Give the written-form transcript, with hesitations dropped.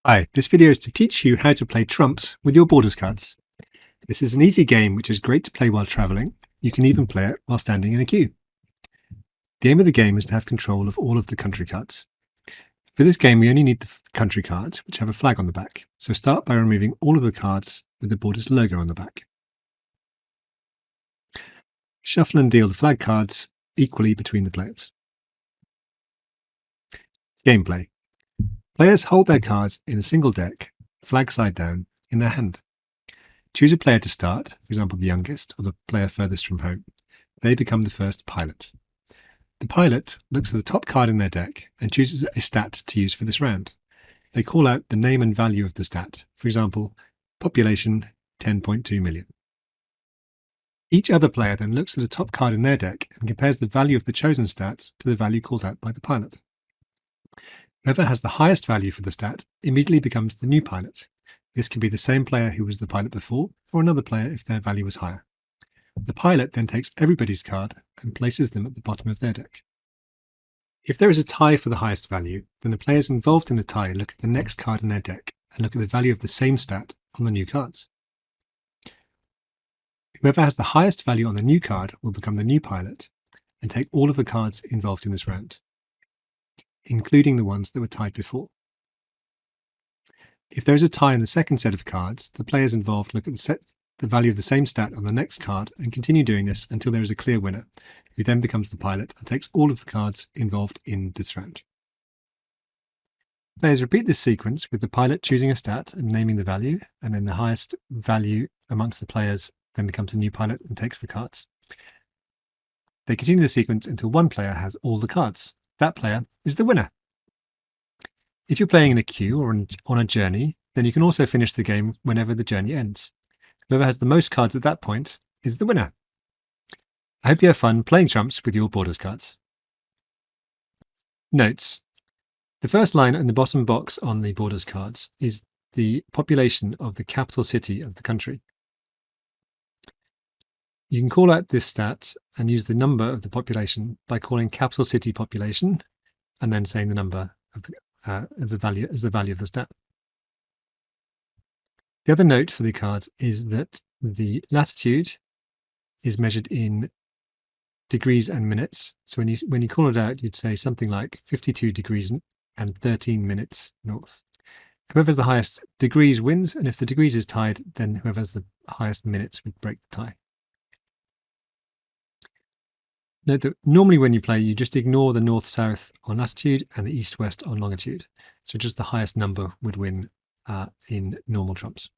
Hi, this video is to teach you how to play trumps with your borders cards. This is an easy game which is great to play while travelling. You can even play it while standing in a queue. The aim of the game is to have control of all of the country cards. For this game we only need the country cards which have a flag on the back, so start by removing all of the cards with the borders logo on the back. Shuffle and deal the flag cards equally between the players. Gameplay. Players hold their cards in a single deck, flag side down, in their hand. Choose a player to start, for example the youngest or the player furthest from home. They become the first pilot. The pilot looks at the top card in their deck and chooses a stat to use for this round. They call out the name and value of the stat, for example, population 10.2 million. Each other player then looks at the top card in their deck and compares the value of the chosen stat to the value called out by the pilot. Whoever has the highest value for the stat immediately becomes the new pilot. This can be the same player who was the pilot before, or another player if their value was higher. The pilot then takes everybody's card and places them at the bottom of their deck. If there is a tie for the highest value, then the players involved in the tie look at the next card in their deck and look at the value of the same stat on the new cards. Whoever has the highest value on the new card will become the new pilot and take all of the cards involved in this round, including the ones that were tied before. If there is a tie in the second set of cards, the players involved look at the value of the same stat on the next card and continue doing this until there is a clear winner, who then becomes the pilot and takes all of the cards involved in this round. Players repeat this sequence with the pilot choosing a stat and naming the value, and then the highest value amongst the players then becomes the new pilot and takes the cards. They continue the sequence until one player has all the cards. That player is the winner. If you're playing in a queue or on a journey, then you can also finish the game whenever the journey ends. Whoever has the most cards at that point is the winner. I hope you have fun playing trumps with your borders cards. Notes. The first line in the bottom box on the borders cards is the population of the capital city of the country. You can call out this stat and use the number of the population by calling capital city population and then saying the number of the value as the value of the stat. The other note for the cards is that the latitude is measured in degrees and minutes. So when you call it out, you'd say something like 52 degrees and 13 minutes north. Whoever has the highest degrees wins, and if the degrees is tied, then whoever has the highest minutes would break the tie. Note that normally when you play, you just ignore the north-south on latitude and the east-west on longitude. So just the highest number would win in normal trumps.